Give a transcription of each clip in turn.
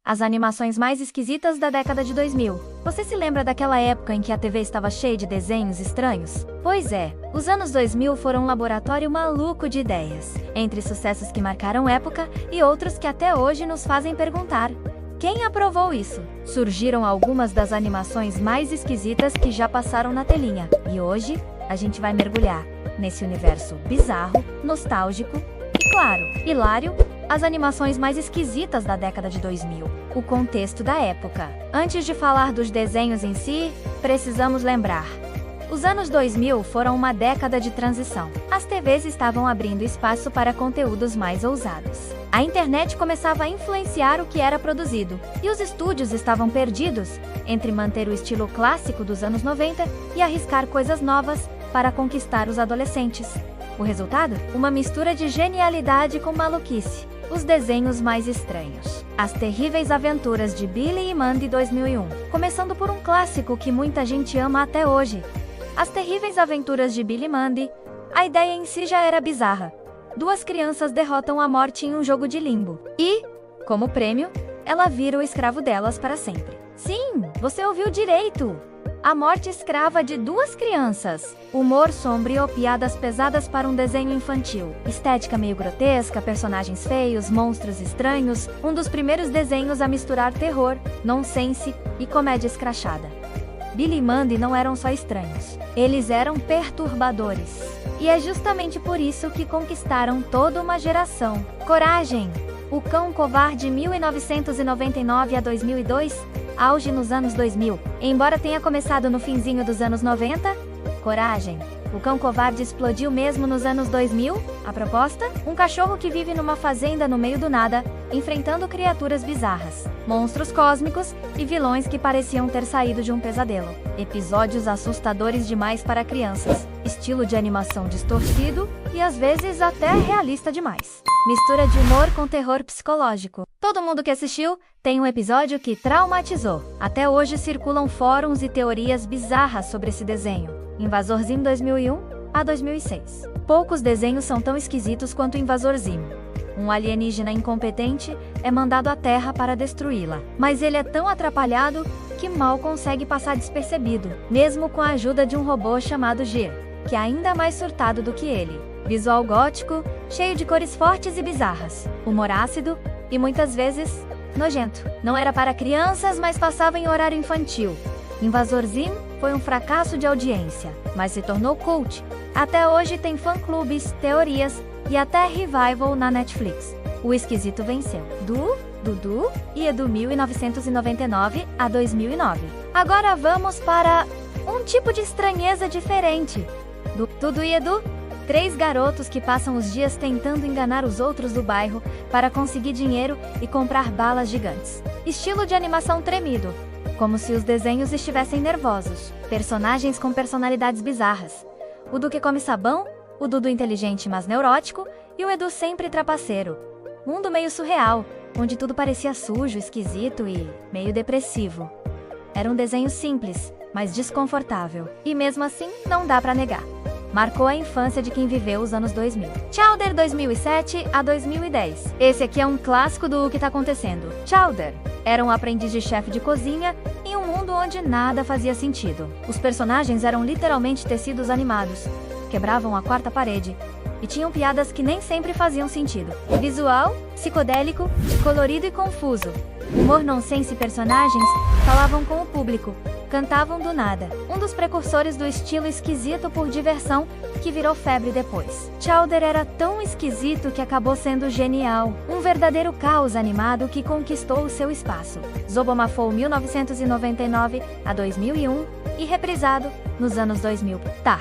As animações mais esquisitas da década de 2000. Você se lembra daquela época em que a TV estava cheia de desenhos estranhos? Pois é, os anos 2000 foram um laboratório maluco de ideias, entre sucessos que marcaram época e outros que até hoje nos fazem perguntar: quem aprovou isso? Surgiram algumas das animações mais esquisitas que já passaram na telinha, e hoje a gente vai mergulhar nesse universo bizarro, nostálgico e, claro, hilário, as animações mais esquisitas da década de 2000. O contexto da época. Antes de falar dos desenhos em si, precisamos lembrar: os anos 2000 foram uma década de transição. As TVs estavam abrindo espaço para conteúdos mais ousados. A internet começava a influenciar o que era produzido, e os estúdios estavam perdidos entre manter o estilo clássico dos anos 90 e arriscar coisas novas para conquistar os adolescentes. O resultado? Uma mistura de genialidade com maluquice. Os desenhos mais estranhos. As Terríveis Aventuras de Billy e Mandy 2001. Começando por um clássico que muita gente ama até hoje. As Terríveis Aventuras de Billy e Mandy. A ideia em si já era bizarra. Duas crianças derrotam a morte em um jogo de limbo. E, como prêmio, ela vira o escravo delas para sempre. Sim, você ouviu direito! A morte escrava de duas crianças. Humor sombrio, piadas pesadas para um desenho infantil. Estética meio grotesca, personagens feios, monstros estranhos. Um dos primeiros desenhos a misturar terror, nonsense e comédia escrachada. Billy e Mandy não eram só estranhos. Eles eram perturbadores. E é justamente por isso que conquistaram toda uma geração. Coragem! O Cão Covarde 1999 a 2002, auge nos anos 2000. Embora tenha começado no finzinho dos anos 90, Coragem! O Cão Covarde explodiu mesmo nos anos 2000. A proposta? Um cachorro que vive numa fazenda no meio do nada, enfrentando criaturas bizarras, monstros cósmicos e vilões que pareciam ter saído de um pesadelo. Episódios assustadores demais para crianças, estilo de animação distorcido e às vezes até realista demais. Mistura de humor com terror psicológico. Todo mundo que assistiu tem um episódio que traumatizou. Até hoje circulam fóruns e teorias bizarras sobre esse desenho. Invasor Zim 2001 a 2006. Poucos desenhos são tão esquisitos quanto Invasor Zim. Um alienígena incompetente é mandado à Terra para destruí-la. Mas ele é tão atrapalhado que mal consegue passar despercebido, mesmo com a ajuda de um robô chamado Gear, que é ainda mais surtado do que ele. Visual gótico, cheio de cores fortes e bizarras. Humor ácido e muitas vezes nojento. Não era para crianças, mas passava em horário infantil. Invasor Zim foi um fracasso de audiência, mas se tornou cult. Até hoje tem fã-clubes, teorias e até revival na Netflix. O esquisito venceu. Dudu e Edu 1999 a 2009. Agora vamos para um tipo de estranheza diferente. Dudu e Edu, três garotos que passam os dias tentando enganar os outros do bairro para conseguir dinheiro e comprar balas gigantes. Estilo de animação tremido, como se os desenhos estivessem nervosos. Personagens com personalidades bizarras. O Dudu que come sabão, o Dudu inteligente mas neurótico e o Edu sempre trapaceiro. Mundo meio surreal, onde tudo parecia sujo, esquisito e meio depressivo. Era um desenho simples, mas desconfortável. E mesmo assim, não dá pra negar. Marcou a infância de quem viveu os anos 2000. Chowder 2007 a 2010. Esse aqui é um clássico do que tá acontecendo. Chowder era um aprendiz de chefe de cozinha em um mundo onde nada fazia sentido. Os personagens eram literalmente tecidos animados, quebravam a quarta parede e tinham piadas que nem sempre faziam sentido. Visual, psicodélico, colorido e confuso. Humor nonsense e personagens falavam com o público, cantavam do nada. Um dos precursores do estilo esquisito por diversão que virou febre depois. Chowder era tão esquisito que acabou sendo genial. Um verdadeiro caos animado que conquistou o seu espaço. Zobomafou 1999 a 2001 e reprisado nos anos 2000. Tá.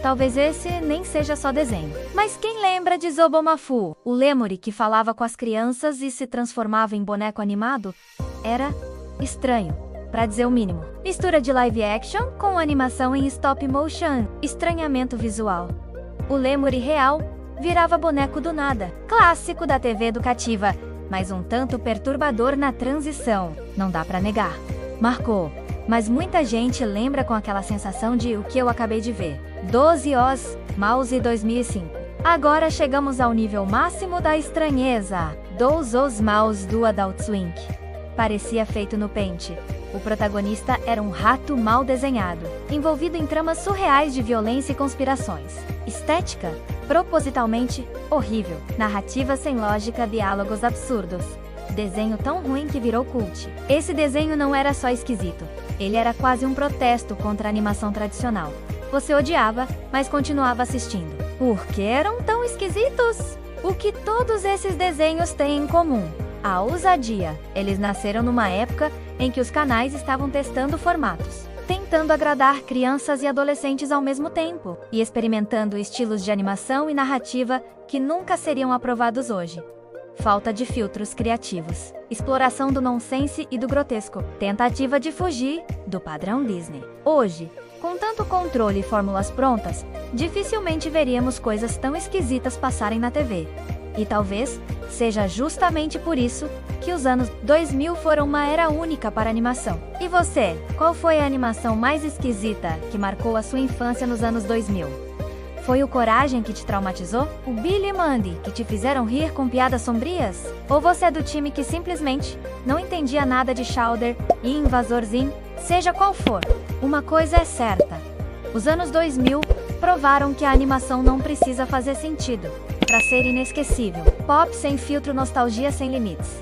Talvez esse nem seja só desenho. Mas quem lembra de Zobomafu? O lemuri que falava com as crianças e se transformava em boneco animado? Era estranho, pra dizer o mínimo. Mistura de live action com animação em stop motion. Estranhamento visual. O lemuri real virava boneco do nada. Clássico da TV educativa, mas um tanto perturbador na transição. Não dá pra negar. Marcou. Mas muita gente lembra com aquela sensação de o que eu acabei de ver. 12 Oz, Mouse 2005. Agora chegamos ao nível máximo da estranheza. 12 Oz Mouse do Adult Swim. parecia feito no pente. O protagonista era um rato mal desenhado, envolvido em tramas surreais de violência e conspirações. Estética? Propositalmente horrível. Narrativa sem lógica, diálogos absurdos. Desenho tão ruim que virou cult. Esse desenho não era só esquisito. Ele era quase um protesto contra a animação tradicional. Você odiava, mas continuava assistindo. Por que eram tão esquisitos? O que todos esses desenhos têm em comum? A ousadia. Eles nasceram numa época em que os canais estavam testando formatos, tentando agradar crianças e adolescentes ao mesmo tempo, e experimentando estilos de animação e narrativa que nunca seriam aprovados hoje. Falta de filtros criativos, exploração do nonsense e do grotesco, tentativa de fugir do padrão Disney. Hoje, com tanto controle e fórmulas prontas, dificilmente veríamos coisas tão esquisitas passarem na TV. E talvez seja justamente por isso que os anos 2000 foram uma era única para a animação. E você, qual foi a animação mais esquisita que marcou a sua infância nos anos 2000? Foi o Coragem que te traumatizou? O Billy e Mandy que te fizeram rir com piadas sombrias? Ou você é do time que simplesmente não entendia nada de Chowder e Invasor Zim? Seja qual for, uma coisa é certa. Os anos 2000 provaram que a animação não precisa fazer sentido para ser inesquecível. Pop sem filtro, nostalgia sem limites.